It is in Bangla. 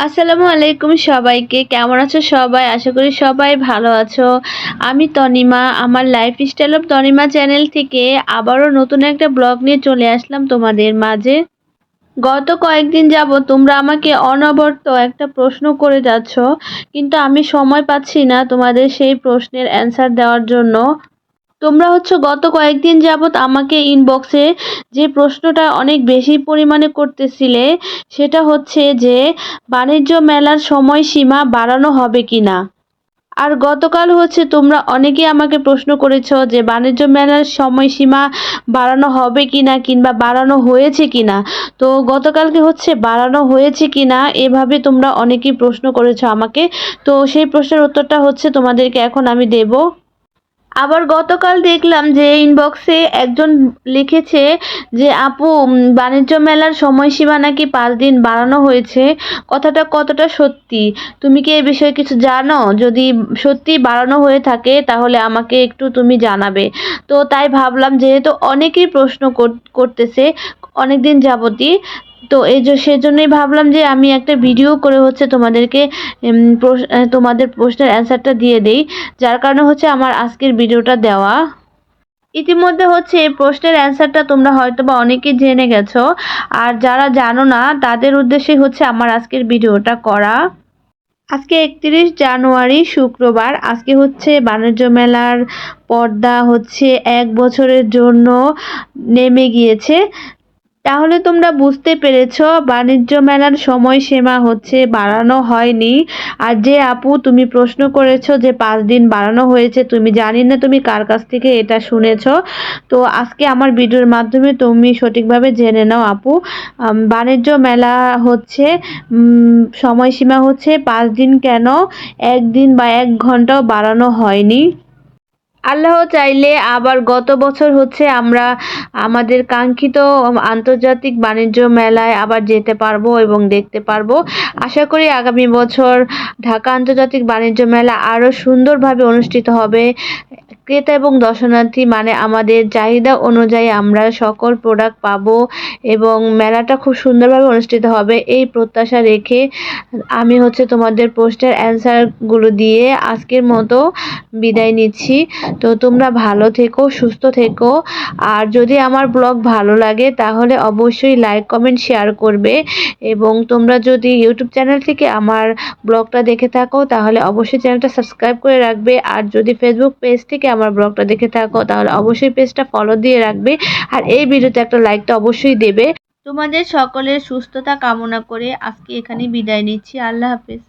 আসসালামু আলাইকুম সবাইকে। কেমন আছো সবাই? আশা করি সবাই ভালো আছো। আমি তনিমা, আমার লাইফস্টাইল অফ তনিমা চ্যানেল থেকে আবারও নতুন একটা ব্লগ নিয়ে চলে আসলাম তোমাদের মাঝে। গত কয়েকদিন যাবত তোমরা আমাকে অনবরত একটা প্রশ্ন করে যাচ্ছ, কিন্তু আমি সময় পাচ্ছি না তোমাদের সেই প্রশ্নের অ্যান্সার দেওয়ার জন্য। তোমরা গত কয়েকদিন যাবত আমাকে ইনবক্সে যে প্রশ্নটা অনেক বেশি পরিমাণে করতেছিলে, সেটা হচ্ছে যে বাণিজ্য মেলার সময়সীমা বাড়ানো হবে কিনা। আর গতকাল তোমরা অনেকেই আমাকে প্রশ্ন করেছো যে বাণিজ্য মেলার সময়সীমা বাড়ানো হবে কিনা কিংবা বাড়ানো হয়েছে কিনা। তো গতকালকে বাড়ানো হয়েছে কিনা এভাবে তোমরা অনেকেই প্রশ্ন করেছো আমাকে। তো সেই প্রশ্নের উত্তরটা তোমাদেরকে এখন আমি দেব। আবার গতকাল দেখলাম যে ইনবক্সে একজন লিখেছে যে আপু, বাণিজ্য মেলার সময়সীমা নাকি 5 দিন বাড়ানো হয়েছে। কথাটা কতটা সত্যি? তুমি কি এই বিষয়ে কিছু জানো? যদি সত্যি বাড়ানো হয়ে থাকে তাহলে আমাকে একটু তুমি জানাবে। তো তাই ভাবলাম, যেহেতু অনেকেই প্রশ্ন করতেছে অনেকদিন যাবতই, তো সেজন্যই ভাবলাম যে আমি একটা ভিডিও করে তোমাদেরকে তোমাদের প্রশ্নের অ্যান্সারটা দিয়ে দেই। যার কারণে আমার আজকের ভিডিওটা দেওয়া। ইতিমধ্যে এই প্রশ্নের অ্যান্সারটা তোমরা হয়তোবা অনেকেই জেনে গেছো, আর যারা জানো না তাদের উদ্দেশ্যে আমার আজকের ভিডিওটা করা। আজকে 31 জানুয়ারি শুক্রবার। আজকে বাণিজ্য মেলার পর্দা 1 বছরের জন্য নেমে গিয়েছে। তাহলে তোমরা বুঝতে পেরেছো বাণিজ্য মেলার সময়সীমা বাড়ানো হয়নি। আর যে আপু তুমি প্রশ্ন করেছো যে 5 দিন বাড়ানো হয়েছে, তুমি জানি না তুমি কার কাছ থেকে এটা শুনেছো। তো আজকে আমার ভিডিওর মাধ্যমে তুমি সঠিকভাবে জেনে নাও আপু। বাণিজ্য মেলা সময়সীমা 5 দিন কেন, 1 দিন বা 1 ঘন্টাও বাড়ানো হয়নি। আল্লাহ চাইলে আবার গত বছর আমরা আমাদের কাঙ্ক্ষিত আন্তর্জাতিক বাণিজ্য মেলায় আবার যেতে পারবো এবং দেখতে পারবো। আশা করি আগামী বছর ঢাকা আন্তর্জাতিক বাণিজ্য মেলা আরো সুন্দরভাবে অনুষ্ঠিত হবে। ক্রেতা এবং দর্শনার্থী আমাদের চাহিদা অনুযায়ী আমরা সকল প্রোডাক্ট পাবো এবং মেলাটা খুব সুন্দরভাবে অনুষ্ঠিত হবে, এই প্রত্যাশা রেখে আমি তোমাদের প্রশ্নের অ্যান্সারগুলো দিয়ে আজকের মতো বিদায় নিচ্ছি। তো তোমরা ভালো থেকো, সুস্থ থেকো। আর যদি আমার ব্লগ ভালো লাগে তাহলে অবশ্যই লাইক, কমেন্ট, শেয়ার করবে। এবং তোমরা যদি ইউটিউব চ্যানেল থেকে আমার ব্লগটা দেখে থাকো তাহলে অবশ্যই চ্যানেলটা সাবস্ক্রাইব করে রাখবে। আর যদি ফেসবুক পেজ থেকে আমার ব্লগটা দেখে থাকো তাহলে অবশ্যই পেজটা ফলো দিয়ে রাখবে। আর এই ভিডিওতে একটা লাইক তো অবশ্যই দেবে। তোমাদের সকলের সুস্থতা কামনা করে আজকে এখানে বিদায় নিচ্ছি। আল্লাহ হাফেজ।